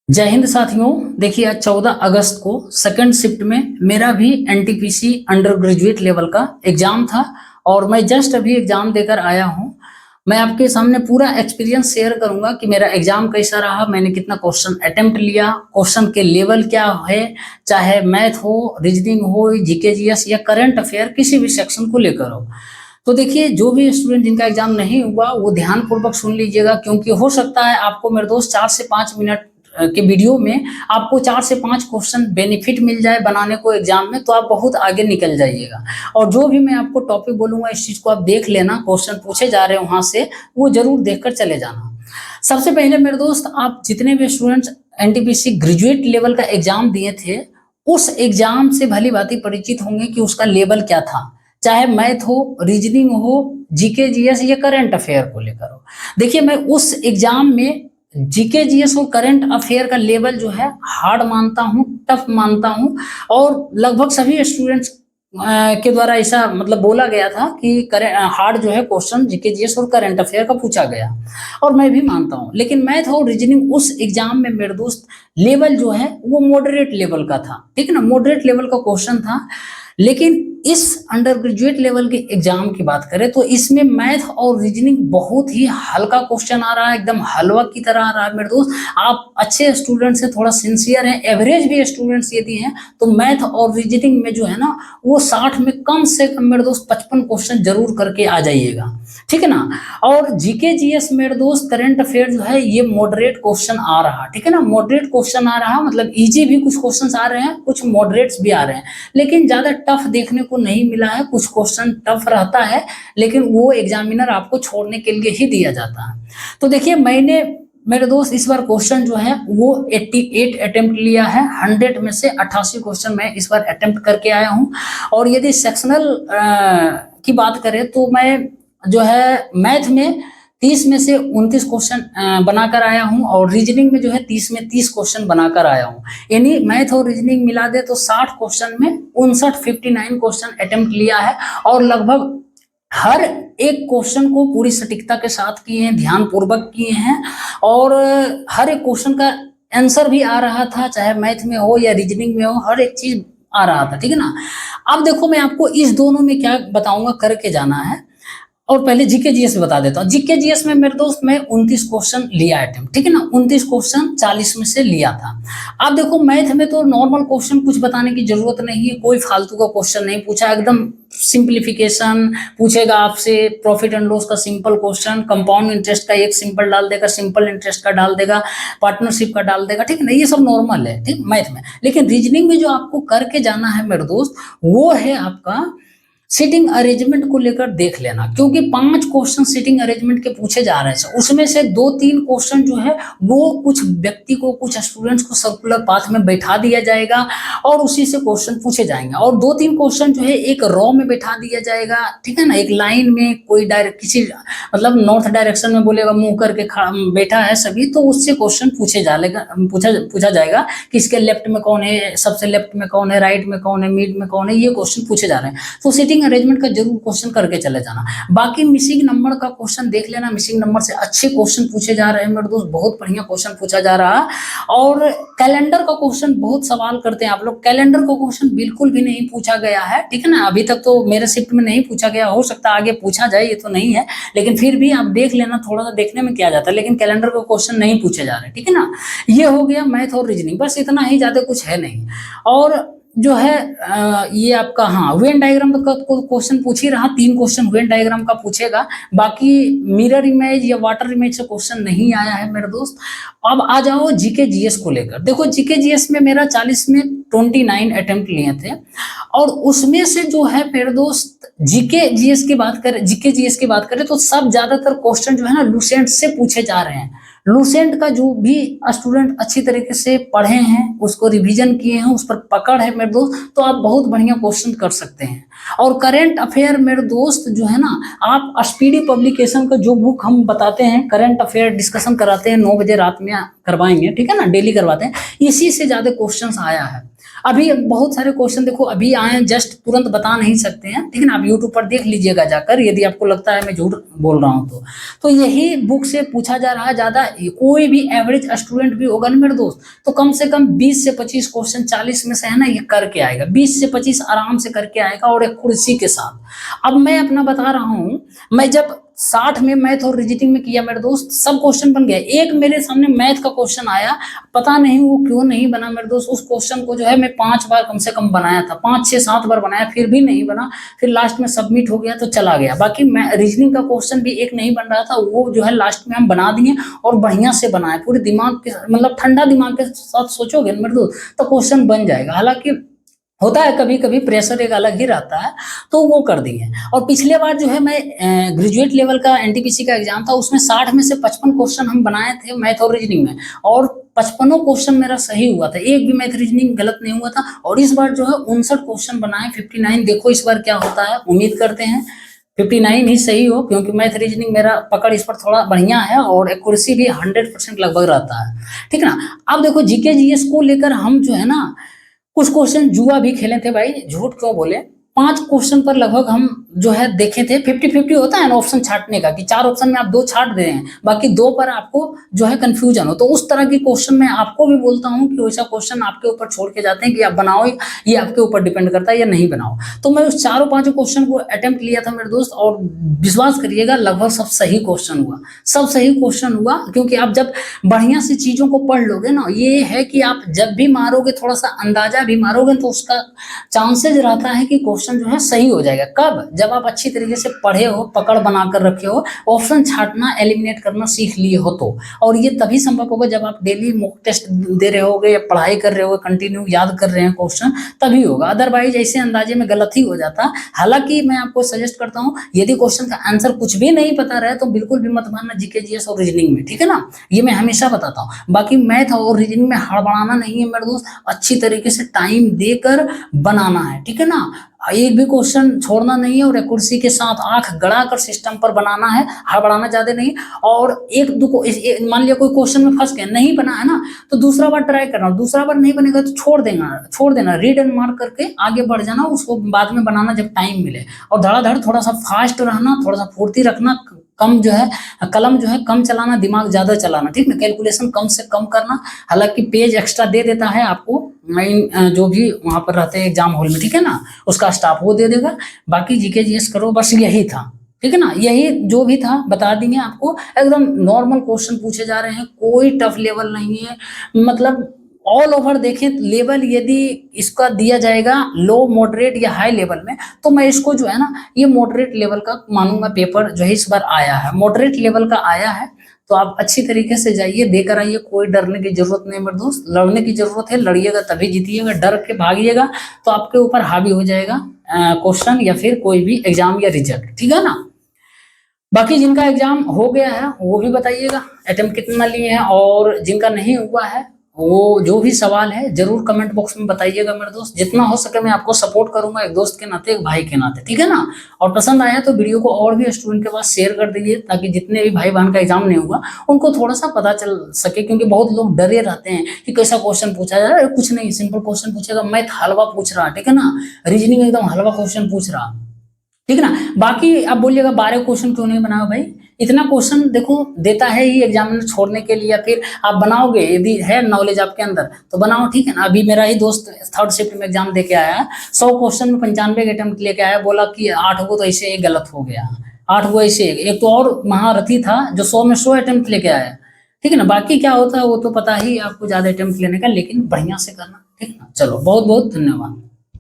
जय हिंद साथियों। देखिए आज 14 अगस्त को सेकंड शिफ्ट में मेरा भी एनटीपीसी अंडर ग्रेजुएट लेवल का एग्जाम था और मैं जस्ट अभी एग्जाम देकर आया हूं। मैं आपके सामने पूरा एक्सपीरियंस शेयर करूंगा कि मेरा एग्जाम कैसा रहा, मैंने कितना क्वेश्चन अटेम्प्ट लिया, क्वेश्चन के लेवल क्या है, चाहे मैथ हो, रीजनिंग हो, जीके जीएस या करंट अफेयर किसी भी सेक्शन को लेकर हो। तो देखिए जो भी स्टूडेंट जिनका एग्जाम नहीं हुआ वो ध्यान पूर्वक सुन लीजिएगा, क्योंकि हो सकता है आपको मेरे दोस्त 4 से 5 मिनट के वीडियो में आपको 4 से 5 क्वेश्चन बेनिफिट मिल जाए बनाने को एग्जाम में, तो आप बहुत आगे निकल जाइएगा। और जो भी मैं आपको टॉपिक बोलूंगा इस चीज को आप देख लेना, क्वेश्चन पूछे जा रहे हैं वहां से वो जरूर देखकर चले जाना। सबसे पहले मेरे दोस्त, आप जितने भी स्टूडेंट्स एनटीपीसी ग्रेजुएट लेवल का एग्जाम दिए थे उस एग्जाम से भली भांति परिचित होंगे कि उसका लेवल क्या था, चाहे मैथ हो, रीजनिंग हो, जीके जीएस या करंट अफेयर को लेकर हो। देखिए मैं उस एग्जाम में जीके जीएस और करंट अफेयर का लेवल जो है हार्ड मानता हूँ, टफ मानता हूँ, और लगभग सभी स्टूडेंट्स के द्वारा ऐसा मतलब बोला गया था कि हार्ड जो है क्वेश्चन जीके जीएस और करंट अफेयर का पूछा गया, और मैं भी मानता हूँ। लेकिन मैथ और रीजनिंग उस एग्जाम में मेरे दोस्त लेवल जो है वो मॉडरेट लेवल का था, ठीक है ना, मॉडरेट लेवल का क्वेश्चन था। लेकिन इस अंडर ग्रेजुएट लेवल के एग्जाम की बात करें तो इसमें मैथ और रीजनिंग बहुत ही हल्का क्वेश्चन आ रहा है, एकदम हलवा की तरह आ रहा है मेरे दोस्त। आप अच्छे स्टूडेंट्स हैं, थोड़ा सिंसियर हैं, एवरेज भी स्टूडेंट्स यदि हैं तो मैथ और रीजनिंग में जो है ना वो 60 में कम से कम मेरे दोस्त 55 क्वेश्चन जरूर करके आ जाइएगा, ठीक है ना। और जीके जीएस मेरे दोस्त करंट अफेयर जो है ये मॉडरेट क्वेश्चन आ रहा, ठीक है ना, मॉडरेट क्वेश्चन आ रहा, मतलब इजी भी कुछ क्वेश्चन आ रहे हैं, कुछ मॉडरेट्स भी आ रहे हैं, लेकिन ज्यादा टफ देखने को नहीं मिला है। कुछ क्वेश्चन टफ रहता है लेकिन वो एग्जामिनर आपको छोड़ने के लिए ही दिया जाता है। तो देखिए मैंने मेरे दोस्त इस बार क्वेश्चन जो है वो 88 अटेम्प्ट लिया है, 100 में से 88 क्वेश्चन मैं इस बार अटेम्प्ट करके आया हूँ। और यदि सेक्शनल की बात करें तो मैं जो है मैथ में 30 में से 29 क्वेश्चन बनाकर आया हूं, और रीजनिंग में जो है 30 में 30 क्वेश्चन बनाकर आया हूं। यानी मैथ और रीजनिंग मिला दे तो 60 क्वेश्चन में 59 क्वेश्चन अटेम्प्ट लिया है, और लगभग हर एक क्वेश्चन को पूरी सटीकता के साथ किए हैं, ध्यान पूर्वक किए हैं, और हर एक क्वेश्चन का आंसर भी आ रहा था, चाहे मैथ में हो या रीजनिंग में हो, हर एक चीज आ रहा था, ठीक है ना। अब देखो मैं आपको इस दोनों में क्या बताऊंगा करके जाना है, और पहले जीके जीएस बता देता हूँ। जीके जीएस में मेरे दोस्त मैं 29 क्वेश्चन लिया अटेम्प्ट, ठीक है ना, 29 क्वेश्चन 40 में से लिया था। अब देखो मैथ में तो नॉर्मल क्वेश्चन कुछ बताने की जरूरत नहीं है, कोई फालतू का क्वेश्चन नहीं पूछा, एकदम सिंप्लीफिकेशन पूछेगा आपसे, प्रॉफिट एंड लॉस का सिंपल क्वेश्चन, कंपाउंड इंटरेस्ट का एक सिंपल डाल देगा, सिंपल इंटरेस्ट का डाल देगा, पार्टनरशिप का डाल देगा, ठीक है ना, ये सब नॉर्मल है, ठीक मैथ में। लेकिन रीजनिंग में जो आपको करके जाना है मेरे दोस्त वो है आपका सीटिंग अरेंजमेंट को लेकर देख लेना, क्योंकि 5 क्वेश्चन सीटिंग अरेंजमेंट के पूछे जा रहे हैं, उसमें से 2-3 क्वेश्चन जो है वो कुछ व्यक्ति को, कुछ स्टूडेंट्स को सर्कुलर पाथ में बैठा दिया जाएगा और उसी से क्वेश्चन पूछे जाएंगे, और 2-3 क्वेश्चन जो है एक रो में बैठा दिया जाएगा, ठीक है ना, एक लाइन में, कोई डायरेक्ट किसी मतलब नॉर्थ डायरेक्शन में बोलेगा, मुंह करके बैठा है सभी, तो उससे क्वेश्चन पूछा जाएगा कि इसके लेफ्ट में कौन है, सबसे लेफ्ट में कौन है, राइट में कौन है, मिड में कौन है, ये क्वेश्चन पूछे जा रहे हैं। तो सीटिंग अरेंजमेंट का जरूर क्वेश्चन करके चले जाना। बाकी मिसिंग नंबर का क्वेश्चन देख लेना, मिसिंग नंबर से अच्छे क्वेश्चन पूछे जा रहे हैं मेरे दोस्त, बहुत बढ़िया क्वेश्चन पूछा जा रहा है। और कैलेंडर का क्वेश्चन बहुत सवाल करते हैं आप लोग, कैलेंडर का क्वेश्चन बिल्कुल भी नहीं पूछा गया है, ठीक है ना, अभी तक तो मेरे शिफ्ट में नहीं पूछा गया, हो सकता है आगे पूछा जाए, ये तो नहीं है, लेकिन फिर भी आप देख लेना, थोड़ा सा देखने में क्या जाता है, लेकिन कैलेंडर का क्वेश्चन नहीं पूछे जा रहे, ठीक है ना। ये हो गया मैथ और रीजनिंग, बस इतना ही, ज्यादा कुछ है नहीं। और जो है ये आपका हाँ वेन डायग्राम का क्वेश्चन पूछ ही रहा, 3 क्वेश्चन वेन डायग्राम का पूछेगा, बाकी मिरर इमेज या वाटर इमेज से क्वेश्चन नहीं आया है मेरे दोस्त। अब आ जाओ जीके जीएस को लेकर। देखो जीके जीएस में मेरा 40 में 29 अटेम्प्ट लिए थे, और उसमें से जो है मेरे दोस्त जीके जीएस की बात करें तो सब ज्यादातर क्वेश्चन जो है ना लूसेंट से पूछे जा रहे हैं। लूसेंट का जो भी स्टूडेंट अच्छी तरीके से पढ़े हैं, उसको रिवीजन किए हैं, उस पर पकड़ है मेरे दोस्त, तो आप बहुत बढ़िया क्वेश्चन कर सकते हैं। और करंट अफेयर मेरे दोस्त जो है ना, आप स्पीडी पब्लिकेशन का जो बुक हम बताते हैं, करंट अफेयर डिस्कशन कराते हैं 9 बजे रात में करवाएंगे, ठीक है ना, डेली करवाते हैं, इसी से ज्यादा क्वेश्चन आया है। अभी बहुत सारे क्वेश्चन देखो अभी आए, जस्ट तुरंत बता नहीं सकते हैं, ठीक है ना, आप यूट्यूब पर देख लीजिएगा जाकर, यदि आपको लगता है मैं झूठ बोल रहा हूँ तो यही बुक से पूछा जा रहा है, ज्यादा कोई भी एवरेज स्टूडेंट भी होगा ना मेरे दोस्त, तो कम से कम 20 से 25 क्वेश्चन 40 में से है ना ये करके आएगा, 20 से 25 आराम से करके आएगा, और एक कुर्सी के साथ। अब मैं अपना बता रहा हूं, मैं जब 60 में मैथ और रीजनिंग में किया मेरे दोस्त, सब क्वेश्चन बन गया। एक मेरे सामने मैथ का क्वेश्चन आया, पता नहीं वो क्यों नहीं बना मेरे दोस्त। उस क्वेश्चन को जो है मैं 5 बार कम से कम बनाया था, 5 6 7 बार बनाया, फिर भी नहीं बना। फिर लास्ट में सबमिट हो गया तो चला गया। बाकी मैं रीजनिंग का क्वेश्चन भी एक नहीं बन रहा था, वो जो है लास्ट में हम बना दिए और बढ़िया से बनाए, पूरे दिमाग के मतलब ठंडा दिमाग के साथ सोचोगे मेरे दोस्त तो क्वेश्चन बन जाएगा। हालांकि होता है कभी कभी प्रेशर एक अलग ही रहता है, तो वो कर दिए। और पिछले बार जो है मैं ग्रेजुएट लेवल का एनटीपीसी का एग्जाम था, उसमें 60 में से 55 क्वेश्चन हम बनाए थे मैथ और रीजनिंग में, और 55 क्वेश्चन मेरा सही हुआ था, एक भी मैथ रीजनिंग गलत नहीं हुआ था। और इस बार जो है 59 क्वेश्चन बनाए, 59। देखो इस बार क्या होता है, उम्मीद करते हैं 59 ही सही हो, क्योंकि मैथ रीजनिंग मेरा पकड़ इस पर थोड़ा बढ़िया है और एक्यूरेसी भी 100% लगभग रहता है, ठीक है ना। अब देखो जीके जीएस को लेकर हम जो है ना कुछ क्वेश्चन जुआ भी खेले थे भाई, झूठ क्यों बोले। 5 क्वेश्चन पर लगभग हम जो है देखे थे, 50-50 होता है ना ऑप्शन छांटने का, कि 4 ऑप्शन में आप 2 छांट दे रहे हैं, बाकी 2 पर आपको जो है कंफ्यूजन हो। तो उस तरह की क्वेश्चन मैं आपको भी बोलता हूं कि वैसा क्वेश्चन आपके ऊपर छोड़ के जाते हैं कि आप बनाओ, ये आपके ऊपर डिपेंड करता है या नहीं बनाओ। तो मैं उस 4-5 क्वेश्चन को अटेम्प्ट लिया था मेरे दोस्त, और विश्वास करिएगा लगभग सब सही क्वेश्चन हुआ, सब सही क्वेश्चन हुआ। क्योंकि आप जब बढ़िया से चीजों को पढ़ लोगे ना, ये है कि आप जब भी मारोगे थोड़ा सा अंदाजा भी मारोगे तो उसका चांसेस रहता है कि क्वेश्चन जो है सही हो जाएगा। कब? जब आप अच्छी तरीके से पढ़े हो, पकड़ बनाकर रखे हो, ऑप्शन छांटना एलिमिनेट करना सीख लिए हो तो। और ये तभी संभव होगा जब आप डेली मॉक टेस्ट दे रहे होगे या पढ़ाई कर रहे होगे, कंटिन्यू याद कर रहे हैं क्वेश्चन, तभी होगा। अदरवाइज ऐसे अंदाजे में गलत ही हो जाता। हालांकि मैं आपको सजेस्ट करता हूं, यदि क्वेश्चन का आंसर कुछ भी नहीं पता रहे तो बिल्कुल भी मत मानना जीके जीएस और रीजनिंग में, ठीक है ना। ये मैं हमेशा बताता हूँ। बाकी मैथ और रीजनिंग में हड़बड़ाना नहीं है मेरे दोस्त, अच्छी तरीके से टाइम देकर बनाना है, ठीक है ना। एक भी क्वेश्चन छोड़ना नहीं है, और एक्यूरेसी के साथ आंख गड़ाकर सिस्टम पर बनाना है, हड़बड़ाना ज्यादा नहीं। और एक दो को मान लिया कोई क्वेश्चन में फंस गया, नहीं बना है ना, तो दूसरा बार ट्राई करना, दूसरा बार नहीं बनेगा तो छोड़ देना, रीड एंड मार्क करके आगे बढ़ जाना, उसको बाद में बनाना जब टाइम मिले। और धड़ाधड़ थोड़ा सा फास्ट रहना, थोड़ा सा फुर्ती रखना, कम जो है कलम जो है कम चलाना, दिमाग ज्यादा चलाना, ठीक ना। कैलकुलेशन कम से कम करना। हालांकि पेज एक्स्ट्रा दे देता है आपको मेन जो भी वहां पर रहते हैं एग्जाम हॉल में, ठीक है ना, उसका स्टाफ वो दे देगा। बाकी जीके जीएस करो, बस यही था, ठीक है ना। यही जो भी था बता देंगे आपको। एकदम नॉर्मल क्वेश्चन पूछे जा रहे हैं, कोई टफ लेवल नहीं है। मतलब ऑल ओवर देखें लेवल, यदि इसका दिया जाएगा लो मॉडरेट या हाई लेवल में, तो मैं इसको जो है ना ये मॉडरेट लेवल का मानूंगा। पेपर जो है इस बार आया है मॉडरेट लेवल का आया है, तो आप अच्छी तरीके से जाइए, देकर आइए। कोई डरने की जरूरत नहीं मेरे दोस्त, लड़ने की जरूरत है, लड़िएगा तभी जीतिएगा। डर के भागिएगा तो आपके ऊपर हावी हो जाएगा क्वेश्चन या फिर कोई भी एग्जाम या रिजल्ट, ठीक है ना। बाकी जिनका एग्जाम हो गया है वो भी बताइएगा अटेम्प्ट कितना लिए हैं, और जिनका नहीं हुआ है वो जो भी सवाल है जरूर कमेंट बॉक्स में बताइएगा मेरे दोस्त। जितना हो सके मैं आपको सपोर्ट करूंगा, एक दोस्त के नाते, एक भाई के नाते, ठीक है ना। और पसंद आया तो वीडियो को और भी स्टूडेंट के पास शेयर कर दीजिए, ताकि जितने भी भाई बहन का एग्जाम नहीं हुआ उनको थोड़ा सा पता चल सके। क्योंकि बहुत लोग डरे रहते हैं कि कैसा क्वेश्चन पूछा जा रहा है। कुछ नहीं, सिंपल क्वेश्चन पूछेगा, मैथ हलवा पूछ रहा, ठीक है ना, रीजनिंग एकदम हलवा क्वेश्चन पूछ रहा, ठीक है ना। बाकी आप बोलिएगा 12 क्वेश्चन क्यों नहीं बनाओ भाई, इतना क्वेश्चन देखो देता है ही एग्जामिनर छोड़ने के लिए, या फिर आप बनाओगे यदि है नॉलेज आपके अंदर तो बनाओ, ठीक है ना। अभी मेरा ही दोस्त 3rd शिफ्ट में एग्जाम दे के आया है, 100 क्वेश्चन में 95 अटेम्प्ट लेके आया, बोला कि 8 को तो ऐसे एक गलत हो गया, 8 को ऐसे। एक तो और महारथी था जो 100 में 100 अटेम्प्ट लेके आया, ठीक है ना। बाकी क्या होता है वो तो पता ही आपको, ज्यादा अटेम्प्ट लेने का, लेकिन बढ़िया से करना, ठीक है ना। चलो बहुत बहुत धन्यवाद।